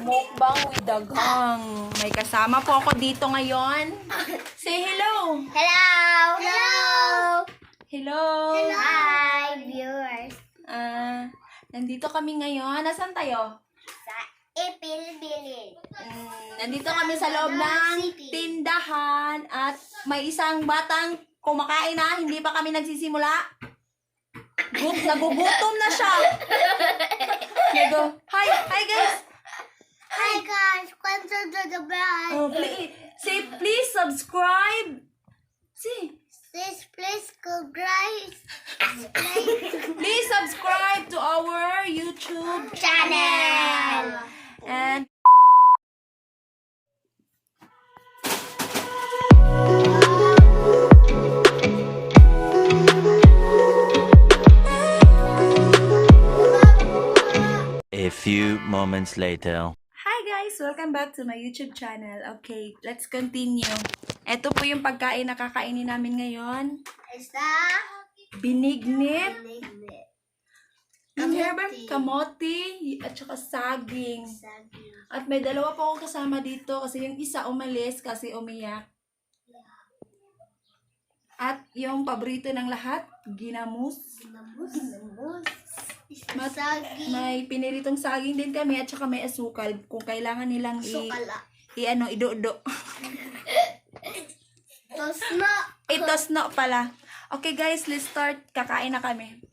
Mukbang with the gang. May kasama po ako dito ngayon. Say hello. Hello! Hello! Hello. Hi, viewers! Nandito kami ngayon. Nasaan tayo? Sa Ipilbilin. Nandito kami sa loob ng tindahan at may isang batang kumakain na. Hindi pa kami nagsisimula. Nagugutom na siya. Hi guys. Hi guys! Welcome to the brand. Oh, please subscribe. Please go guys. Please subscribe to our YouTube Channel. and A few moments later. Hi guys! Welcome back to my YouTube channel. Okay, let's continue. Ito po yung pagkain na kakainin namin ngayon. Isa. Binignit, Kamote. kamote, at saka saging. At may dalawa po akong kasama dito kasi yung isa umalis kasi umiyak. At yung paborito ng lahat, ginamos. Saging. May piniritong saging din kami at saka may asukal kung kailangan nilang Sukala. ido-do. Tapos na. Itos no pala. Okay guys, let's start. Kakain na kami.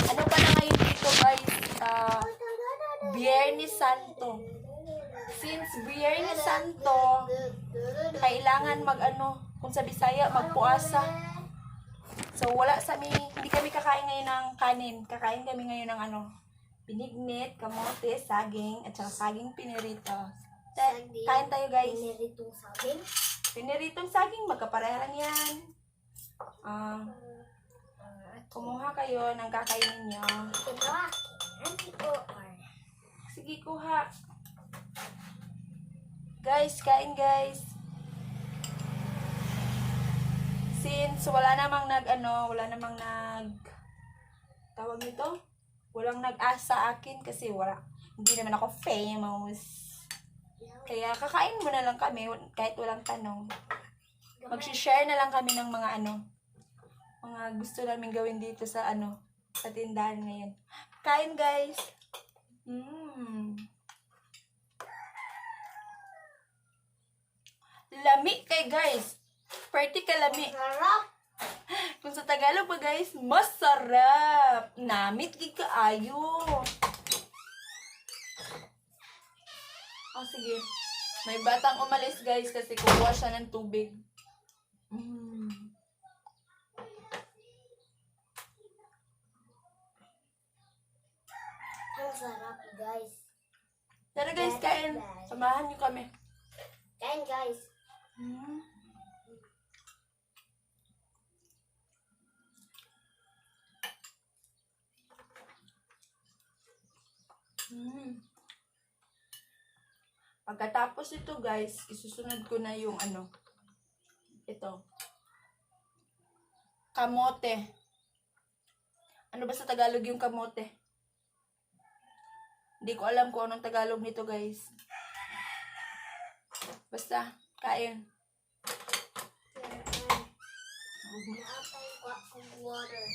Ano pa na ngayon dito guys? Biyernes Santo. Since Biyernes Santo, kailangan kung sa Bisaya, magpuasa. So wala hindi kami kakain ngayon ng kanin. Kakain kami ngayon ng binignit, kamote, saging, at saka saging pinirito. Kain tayo guys. Piniritong saging. Piniritong saging, magkapareha lang yan. Kumuha kayo ng kakainin nyo. Sige, kuha. Guys, kain guys. Since wala namang tawag nito? Walang nag-asa sa akin kasi hindi naman ako famous. Kaya kakain mo na lang kami kahit walang tanong. Mag-share na lang kami ng mga mga gusto namin gawin dito sa sa tindahan ngayon. Kain guys. Lami kay guys. Pretty kalami. Sarap. Kung sa Tagalog pa guys, masarap. Namit gid kaayo. Sige. May batang umalis guys kasi kukuha siya ng tubig. Ang sarap guys. Tara guys, kain. Samahan niyo kami. Kain guys. Pagkatapos ito guys, isusunod ko na yung ito. Kamote. Ano ba sa Tagalog yung kamote? Hindi ko alam kung anong Tagalog nito guys. Basta, kain. Water.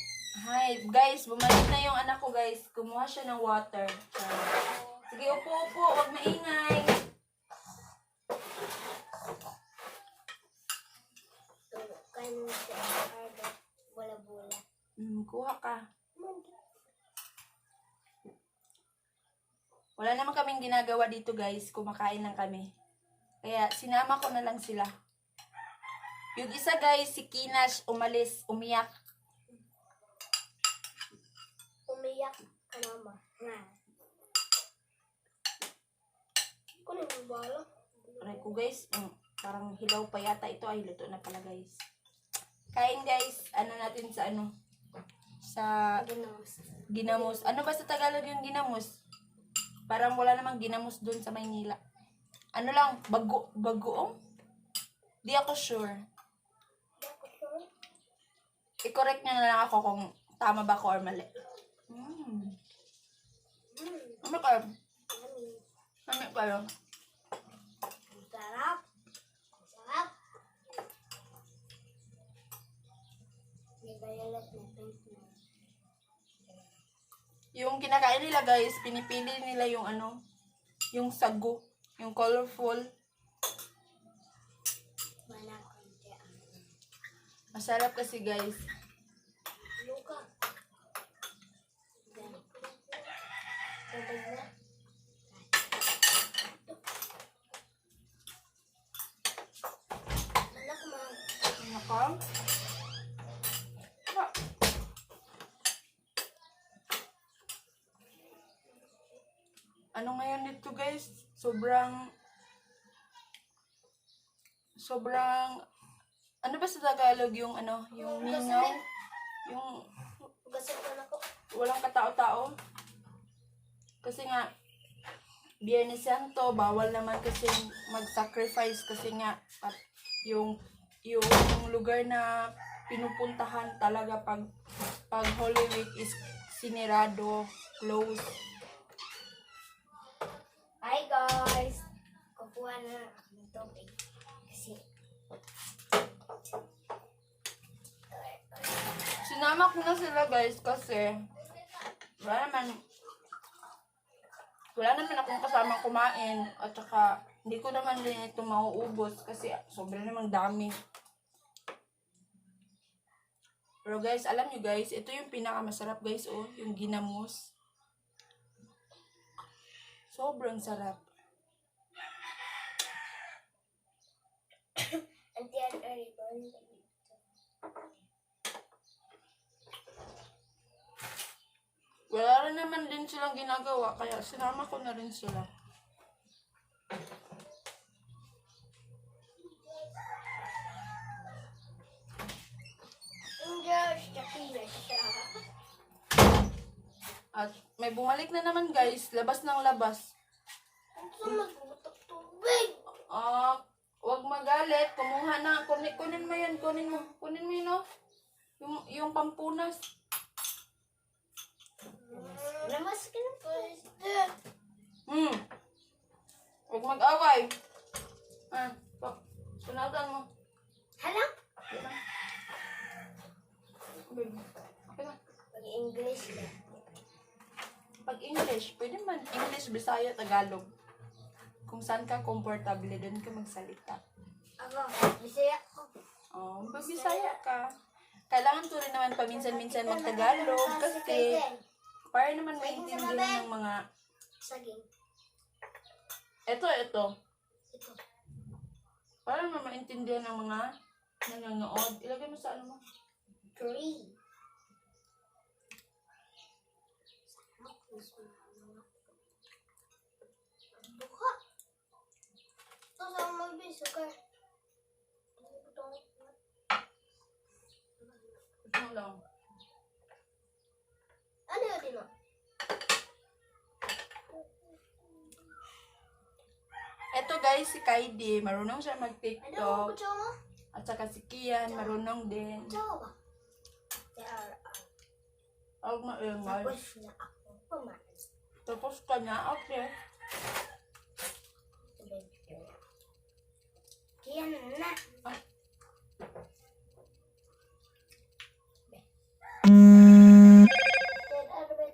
Hi, guys, bumalik na yung anak ko guys. Kumuha siya ng water. Sige, upo. Huwag maingay. Kain mo siya. Bola-bola. Kuha ka. Wala naman kaming ginagawa dito guys. Kumakain lang kami. Kaya sinama ko na lang sila. Yung isa guys, si Kinash, umiyak. Umiyak ka naman. Kunin mo bala. Aray ko guys, parang hilaw pa yata ito. Ay, luto na pala guys. Kain guys, natin sa ginamos. Ano ba sa Tagalog yung ginamos? Parang wala namang ginamos dun sa Maynila. Bagoong? Di ako sure. I-correct niya na lang ako kung tama ba ako or mali. Ano ka? Ano kayo? Sarap. Sarap. May violet na pink na. Yung kinakain nila guys, pinipili nila yung ano, yung sago, yung colorful. Wala konti ang Masarap kasi guys. luka. Then, tubig na. Anak mo. Ano ka? Ah. Ano ngayon nito guys? Sobrang ano ba sa Tagalog yung ano, yung mingaw, yung Gasol ko na ko. walang katao-tao. Kasi nga Biyernes Santo, bawal naman kasi mag-sacrifice kasi nga at yung lugar na pinupuntahan talaga pag Holy Week is sinirado, close. Hi guys! Kukuha na ako ng tubig. Kasi, Sinama ko na sila guys kasi wala naman akong kasama kumain at saka hindi ko naman din ito mauubos kasi sobrang namang dami. Pero guys, alam nyo guys, ito yung pinakamasarap guys, oh, yung ginamos. Sobrang sarap. Auntie Ann Aribon. Wala rin naman din silang ginagawa, kaya sinama ko na rin sila. English, Shakira siya. At may bumalik na naman guys, labas ng labas. Ang sumagutok tubig. Wag magalit, kumuha na, kunin mo yun, kunin mo yun, oh. Yung pampunas. Lamas ka na po. Huwag mag-away. Sunatan mo. Hala? Okay na. Pag-English na. Pag English, pwede man English, Bisaya, Tagalog. Kung saan ka comfortable, doon ka magsalita. Ako, Bisaya ko. Pag Bisaya ka, kailangan ko rin naman paminsan-minsan mag-Tagalog kasi para naman maintindihan ng mga Saging. ito. Ito. Para naman maintindihan ng mga nanonood. Ilagay mo sa ano mo. Green. Buka. Ito sa magbis, okay? Ito lang. Ano yun din mo? Ito guys, si Kaidi, marunong siya Ano mag-TikTok. ko mo? At saka si Kian, marunong din. Jawa ba? There Huwag maingay. tapos na ako pumain. Tapos ka na, okay. Kaya na. Tubig.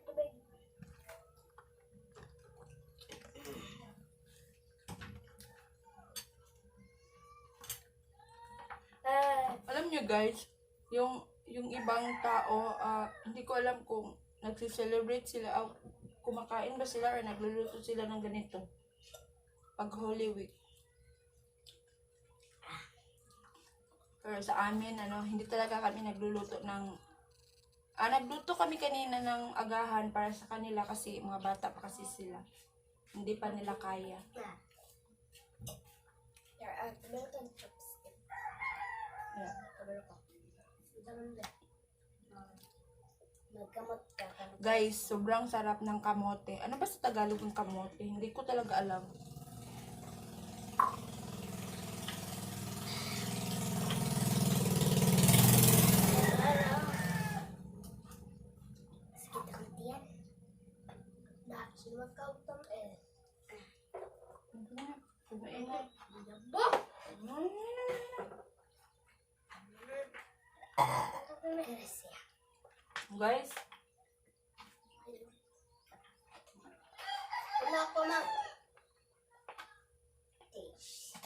Alam nyo guys, yung ibang tao, hindi ko alam kung nagsi-celebrate sila, kumakain ba sila or nagluluto sila ng ganito pag Holy Week. Pero sa amin, hindi talaga kami nagluluto ng nagluto kami kanina ng agahan para sa kanila kasi mga bata pa kasi sila. Hindi pa nila kaya. There are American chopsticks. Yeah. Magkamot ka. Guys, sobrang sarap ng kamote. Ano ba sa Tagalog ng kamote? Hindi ko talaga alam. Sakit ang tiyan. Dahil magkautom Bo! Gracia. Guys, Wala ko na taste.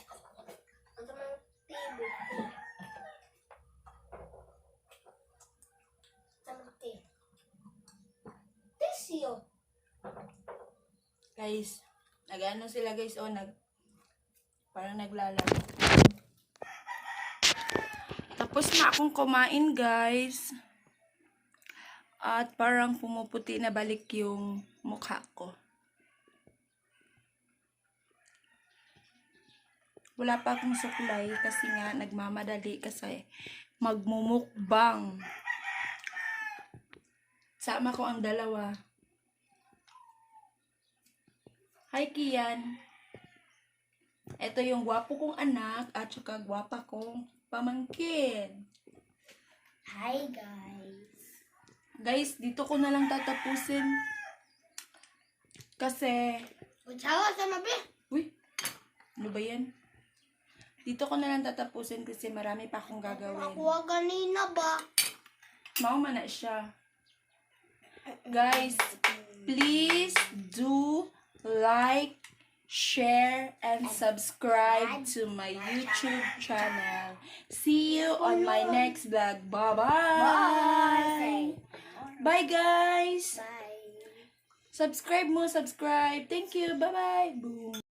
Ito ng TV. Tamte. Tisyo. guys, nag-ano sila guys, parang naglalaro. Tapos na akong kumain guys. At parang pumuputi na balik yung mukha ko. Wala pa akong suklay kasi nga nagmamadali kasi magmumukbang. Sama ko ang dalawa. Hi Kian. Ito yung gwapo kong anak at saka gwapa kong pamangkin. Hi guys. Guys, dito ko na lang tatapusin. Kasi, Utsawa sa mabi. uy, ano ba yan? Dito ko na lang tatapusin kasi marami pa akong gagawin. Nakuha ganina ba? Mauma na siya. Guys, please do like, share, and subscribe to my YouTube channel. See you on my next vlog. Bye-bye! Bye, guys! Bye. Subscribe mo, subscribe. Thank you. Bye-bye. Boom.